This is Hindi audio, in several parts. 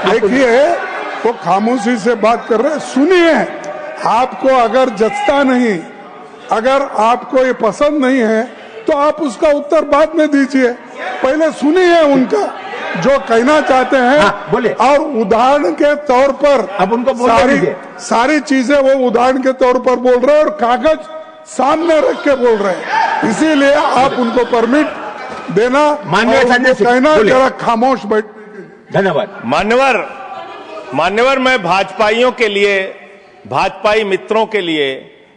देखिए वो खामोशी से बात कर रहे हैं, सुनिए। आपको अगर जचता नहीं, अगर आपको ये पसंद नहीं है तो आप उसका उत्तर बाद में दीजिए, पहले सुनिए उनका जो कहना चाहते हैं। हाँ, बोले। और उदाहरण के तौर पर अब उनको सारी चीजें वो उदाहरण के तौर पर बोल रहे हैं और कागज सामने रख के बोल रहे हैं, इसीलिए आप उनको परमिट देना, माननीय संजय सिंह कहना जरा खामोश बैठ। धन्यवाद। मान्यवर, मैं भाजपाइयों के लिए, भाजपाई मित्रों के लिए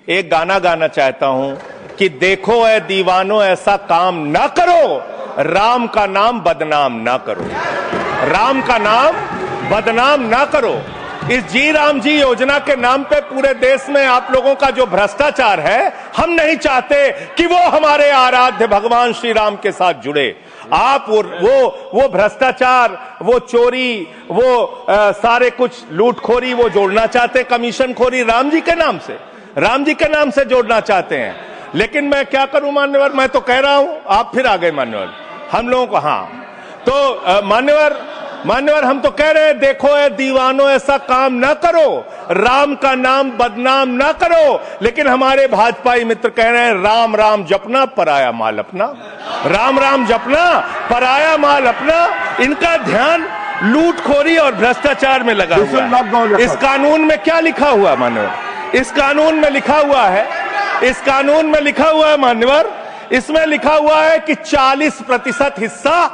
एक गाना गाना चाहता हूं कि देखो ऐ दीवानों ऐसा काम ना करो, राम का नाम बदनाम ना करो, राम का नाम बदनाम ना करो। इस जी राम जी योजना के नाम पे पूरे देश में आप लोगों का जो भ्रष्टाचार है, हम नहीं चाहते कि वो हमारे आराध्य भगवान श्री राम के साथ जुड़े। आप वो भ्रष्टाचार, वो चोरी, वो सारे कुछ लूटखोरी वो जोड़ना चाहते, कमीशन खोरी राम जी के नाम से, राम जी के नाम से जोड़ना चाहते हैं। लेकिन मैं क्या करूं मान्यवर, मैं तो कह रहा हूं, आप फिर आ गए मान्यवर, हम लोगों को। हाँ तो मान्यवर हम तो कह रहे हैं देखो ऐ दीवानों ऐसा काम ना करो, राम का नाम बदनाम ना करो। लेकिन हमारे भाजपाई मित्र कह रहे हैं राम राम जपना पराया माल अपना, राम राम जपना पराया माल अपना। इनका ध्यान लूटखोरी और भ्रष्टाचार में लगा हुआ है। इस कानून में क्या लिखा हुआ मान्यवर, इस कानून में लिखा हुआ है, इस कानून में लिखा हुआ है मान्यवर, इसमें लिखा हुआ है कि 40% हिस्सा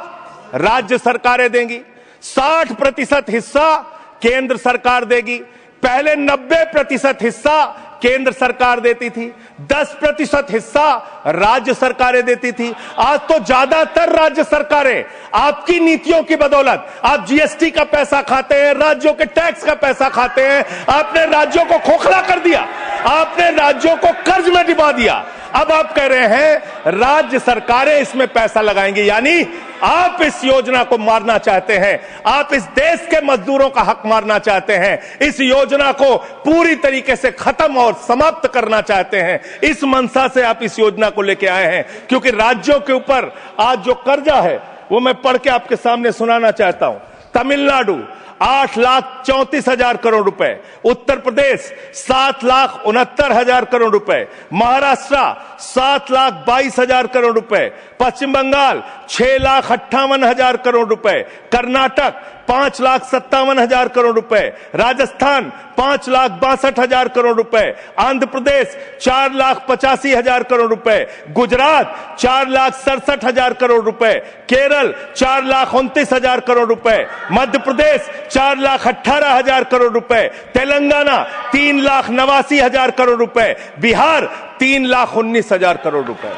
राज्य सरकारें देंगी, 60% हिस्सा केंद्र सरकार देगी। पहले 90% हिस्सा केंद्र सरकार देती थी, 10% हिस्सा राज्य सरकारें देती थी। आज तो ज्यादातर राज्य सरकारें आपकी नीतियों की बदौलत, आप जीएसटी का पैसा खाते हैं, राज्यों के टैक्स का पैसा खाते हैं, आपने राज्यों को खोखला कर दिया, आपने राज्यों को कर्ज में डुबा दिया। अब आप कह रहे हैं राज्य सरकारें इसमें पैसा लगाएंगी, यानी आप इस योजना को मारना चाहते हैं, आप इस देश के मजदूरों का हक मारना चाहते हैं, इस योजना को पूरी तरीके से खत्म और समाप्त करना चाहते हैं। इस मंशा से आप इस योजना को लेके आए हैं, क्योंकि राज्यों के ऊपर आज जो कर्जा है वो मैं पढ़ के आपके सामने सुनाना चाहता हूं। तमिलनाडु 8,34,000 करोड़ रुपए, उत्तर प्रदेश 7,69,000 करोड़ रुपए, महाराष्ट्र 7,22,000 करोड़ रुपए, पश्चिम बंगाल 6,58,000 करोड़ रुपए, कर्नाटक 5,57,000 करोड़ रुपए, राजस्थान 5,62,000 करोड़ रुपए, आंध्र प्रदेश 4,85,000 करोड़ रुपए, गुजरात 4,67,000 करोड़ रुपए, केरल 4,29,000 करोड़ रुपए, मध्य प्रदेश 4,18,000 करोड़ रुपए, तेलंगाना 3,89,000 करोड़ रुपए, बिहार 3,19,000 करोड़ रुपए।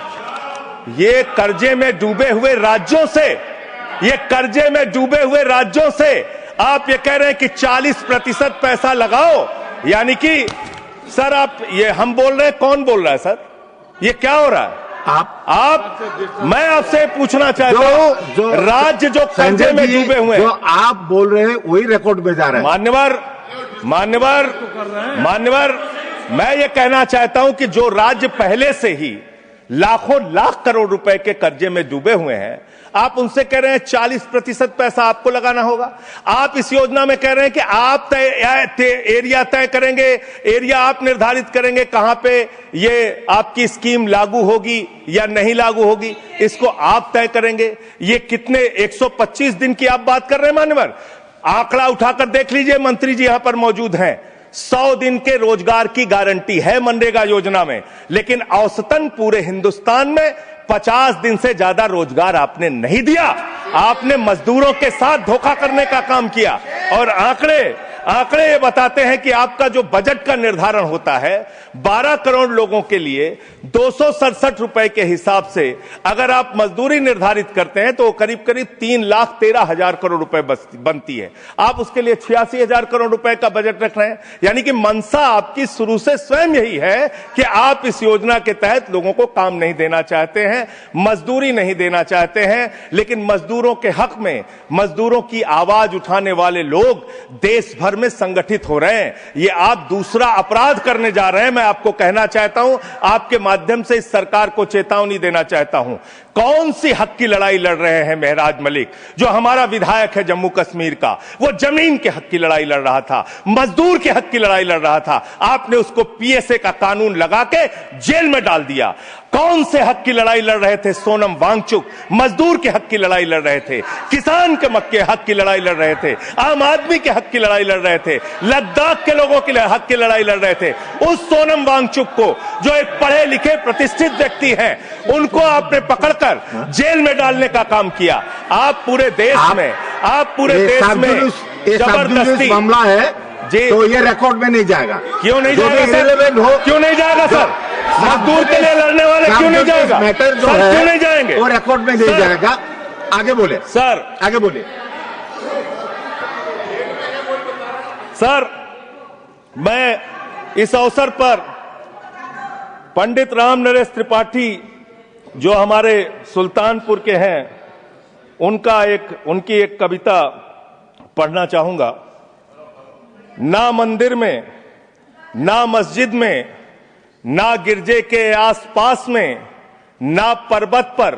ये कर्जे में डूबे हुए राज्यों से, ये कर्जे में डूबे हुए राज्यों से आप ये कह रहे हैं कि 40% पैसा लगाओ, यानी कि सर आप ये हम बोल रहे हैं, कौन बोल रहा है सर, ये क्या हो रहा है? आप मैं आपसे पूछना चाहता हूं, राज्य जो कर्जे में डूबे हुए हैं, जो आप बोल रहे हैं वही रिकॉर्ड में जा रहा है। मान्यवर मैं ये कहना चाहता हूं कि जो राज्य पहले से ही लाखों लाख करोड़ रुपए के कर्जे में डूबे हुए हैं, आप उनसे कह रहे हैं 40% पैसा आपको लगाना होगा। आप इस योजना में कह रहे हैं कि आप एरिया तय करेंगे, एरिया आप निर्धारित करेंगे कहां पे ये आपकी स्कीम लागू होगी या नहीं लागू होगी, इसको आप तय करेंगे। ये कितने 125 दिन की आप बात कर रहे हैं मान्यवर, आंकड़ा उठाकर देख लीजिए, मंत्री जी यहां पर मौजूद हैं। 100 दिन के रोजगार की गारंटी है मनरेगा योजना में, लेकिन औसतन पूरे हिंदुस्तान में 50 दिन से ज्यादा रोजगार आपने नहीं दिया। आपने मजदूरों के साथ धोखा करने का काम किया। और आंकड़े ये बताते हैं कि आपका जो बजट का निर्धारण होता है 12 करोड़ लोगों के लिए 267 रुपए के हिसाब से अगर आप मजदूरी निर्धारित करते हैं तो करीब करीब 3,13,000 करोड़ रुपए बनती है। आप उसके लिए 86,000 करोड़ रुपए का बजट रख रहे हैं, यानी कि मंशा आपकी शुरू से स्वयं यही है कि आप इस योजना के तहत लोगों को काम नहीं देना चाहते हैं, मजदूरी नहीं देना चाहते हैं। लेकिन मजदूरों के हक में, मजदूरों की आवाज उठाने वाले लोग देश भर में संगठित हो रहे हैं। ये आप दूसरा अपराध करने जा रहे हैं। मैं आपको कहना चाहता हूं, आपके माध्यम से इस सरकार को चेतावनी देना चाहता हूं। कौन सी हक की लड़ाई लड़ रहे हैं महराज मलिक, जो हमारा विधायक है जम्मू कश्मीर का? वो जमीन के हक की लड़ाई लड़ रहा था, मजदूर के हक की लड़ाई लड़ रहा था। आपने उसको पीएसए का कानून लगा के जेल में डाल दिया। कौन से हक की लड़ाई लड़ रहे थे सोनम वांगचुक? मजदूर के हक की लड़ाई लड़ रहे थे, किसान के हक की लड़ाई लड़ रहे थे, आम आदमी के हक की लड़ाई लड़ रहे थे, लद्दाख के लोगों के हक की लड़ाई लड़ रहे थे। उस सोनम वांगचुक को, जो एक पढ़े लिखे प्रतिष्ठित व्यक्ति हैं, उनको आपने पकड़कर जेल में डालने का काम किया। आप पूरे देश में जबरदस्ती मामला है जी, तो ये रिकॉर्ड में नहीं जाएगा। क्यों नहीं जाएगा सर? क्यों नहीं जाएगा सर? मजदूर के लिए लड़ने वाले क्यों नहीं जाएगा? मैटर जो सर है क्यों नहीं जाएंगे? वो रिकॉर्ड में नहीं जाएगा। आगे बोले सर, आगे बोले सर। मैं इस अवसर पर पंडित राम नरेश त्रिपाठी, जो हमारे सुल्तानपुर के हैं, उनकी एक कविता पढ़ना चाहूंगा। ना मंदिर में, ना मस्जिद में, ना गिरजे के आसपास में, ना पर्वत पर,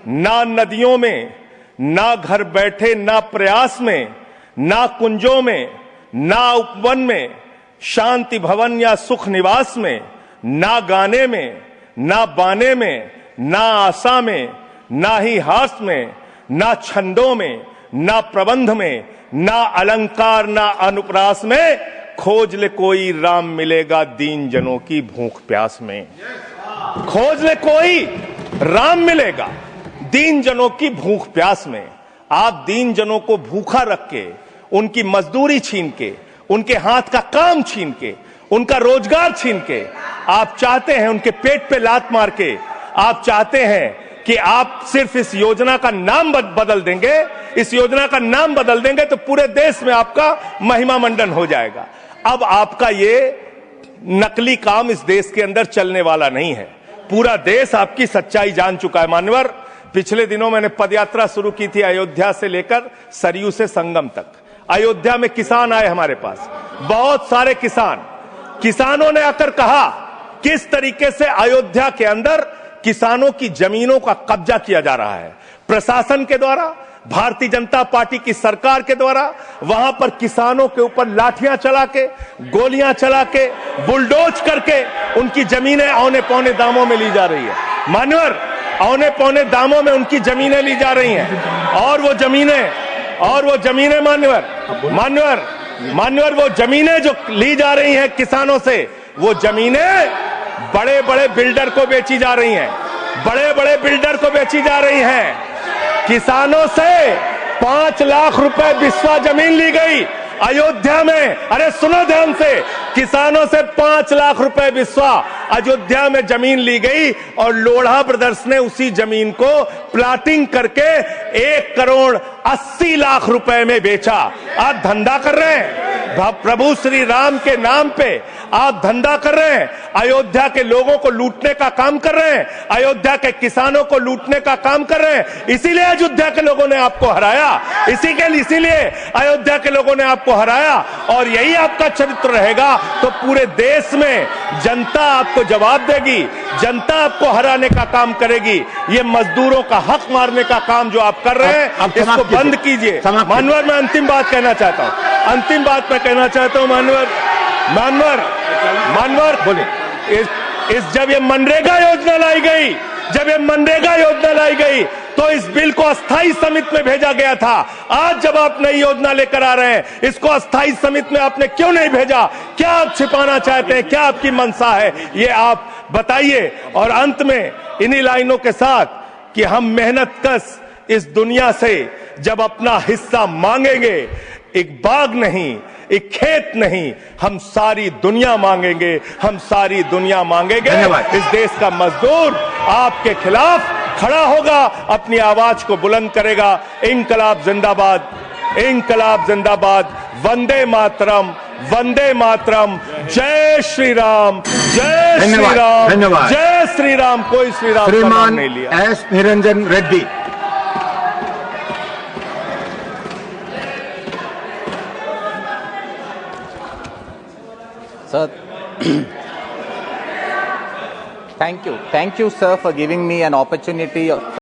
ना नदियों में, ना घर बैठे, ना प्रयास में, ना कुंजों में, ना उपवन में, शांति भवन या सुख निवास में, ना गाने में, ना बाने में, ना आशा में, ना ही हास में, ना छंदों में, ना प्रबंध में, ना अलंकार, ना अनुप्रास में, खोज ले कोई राम मिलेगा दीन जनों की भूख प्यास में। खोज ले कोई राम मिलेगा दीन जनों की भूख प्यास में। आप दीन जनों को भूखा रख के, उनकी मजदूरी छीन के, उनके हाथ का काम छीन के, उनका रोजगार छीन के, आप चाहते हैं उनके पेट पे लात मार के, आप चाहते हैं कि आप सिर्फ इस योजना का नाम बदल देंगे, इस योजना का नाम बदल देंगे तो पूरे देश में आपका महिमा मंडन हो जाएगा। अब आपका ये नकली काम इस देश के अंदर चलने वाला नहीं है। पूरा देश आपकी सच्चाई जान चुका है। मान्यवर, पिछले दिनों मैंने पदयात्रा शुरू की थी अयोध्या से लेकर सरयू से संगम तक। अयोध्या में किसान आए हमारे पास, बहुत सारे किसानों ने आकर कहा किस तरीके से अयोध्या के अंदर किसानों की जमीनों का कब्जा किया जा रहा है प्रशासन के द्वारा, भारतीय जनता पार्टी की सरकार के द्वारा। वहां पर किसानों के ऊपर लाठियां चला के, गोलियां चला के, बुलडोज करके उनकी जमीनें औने पौने दामों में ली जा रही है। मान्यवर, औने पौने दामों में उनकी जमीनें ली जा रही हैं। और वो जमीनें मान्यवर वो जमीनें जो ली जा रही हैं किसानों से, वो जमीनें बड़े बड़े बिल्डर को बेची जा रही हैं, बड़े बड़े बिल्डर को बेची जा रही हैं। किसानों से 5 लाख रुपए बिस्वा जमीन ली गई अयोध्या में। अरे सुनो ध्यान से, किसानों से 5 लाख रुपए बिस्वा अयोध्या में जमीन ली गई और लोढ़ा ब्रदर्स ने उसी जमीन को प्लाटिंग करके 1,80,00,000 रुपए में बेचा। आप धंधा कर रहे हैं प्रभु श्री राम के नाम पे, आप धंधा कर रहे हैं, अयोध्या के लोगों को लूटने का काम कर रहे हैं, अयोध्या के किसानों को लूटने का काम कर रहे हैं। इसीलिए अयोध्या के लोगों ने आपको हराया, इसीलिए अयोध्या के लोगों ने आपको हराया। और यही आपका चरित्र रहेगा तो पूरे देश में जनता आपको जवाब देगी, जनता आपको हराने का काम करेगी। ये मजदूरों का हक मारने का काम जो आप कर रहे हैं, इसको बंद कीजिए। मानवर, मैं अंतिम बात कहना चाहता हूं, मानवर बोले, जब ये मनरेगा योजना लाई गई तो इस बिल को अस्थायी समिति में भेजा गया था। आज जब आप नई योजना लेकर आ रहे हैं, इसको अस्थायी समिति में आपने क्यों नहीं भेजा? क्या आप छिपाना चाहते हैं? क्या आपकी मंशा है? ये आप बताइए। और अंत में इन्हीं लाइनों के साथ कि हम मेहनत कश इस दुनिया से जब अपना हिस्सा मांगेंगे, एक बाग नहीं, एक खेत नहीं, हम सारी दुनिया मांगेंगे, इस देश का मजदूर आपके खिलाफ खड़ा होगा, अपनी आवाज को बुलंद करेगा। इंकलाब जिंदाबाद, वंदे मातरम, जय श्री राम, जय श्री राम। कोई श्री राम का नाम नहीं लिया। S Niranjan Reddy. Sir, thank you, sir, for giving me an opportunity